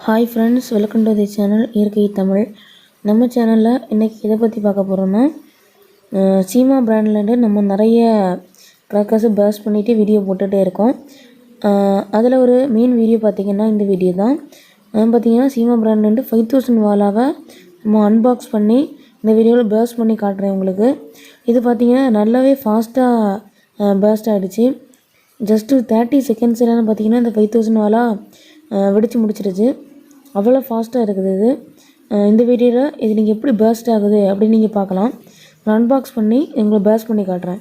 Hi friends, welcome to the channel இயற்கை தமிழ். நம்ம சேனலில் இன்றைக்கி எதை பற்றி பார்க்க போகிறோன்னா, சீமா பிராண்ட்லேருந்து நம்ம நிறைய க்ராக்கர்ஸை பேர்ஸ்ட் பண்ணிவிட்டு வீடியோ போட்டுகிட்டே இருக்கோம். அதில் ஒரு மெயின் வீடியோ பார்த்திங்கன்னா இந்த வீடியோ தான். பார்த்திங்கன்னா சீமா பிராண்ட்லேருந்து 5000 வாலாவை நம்ம அன்பாக்ஸ் பண்ணி இந்த வீடியோவில் பேர்ஸ்ட் பண்ணி காட்டுறேன் உங்களுக்கு. இது பார்த்திங்கன்னா நல்லாவே ஃபாஸ்ட்டாக பேர்ஸ்ட் ஆகிடுச்சு. ஜஸ்ட்டு 30 செகண்ட்ஸ்லாம் பார்த்திங்கன்னா இந்த 5000 வாலா வெடித்து முடிச்சிருச்சு. அவ்வளோ ஃபாஸ்ட்டாக இருக்குது இது. இந்த வீடியோவில் இது நீங்கள் எப்படி பேர்ஸ்ட் ஆகுது அப்படின்னு நீங்கள் பார்க்கலாம். நான் அன்பாக்ஸ் பண்ணி உங்களுக்கு பேர்ஸ்ட் பண்ணி காட்டுறேன்.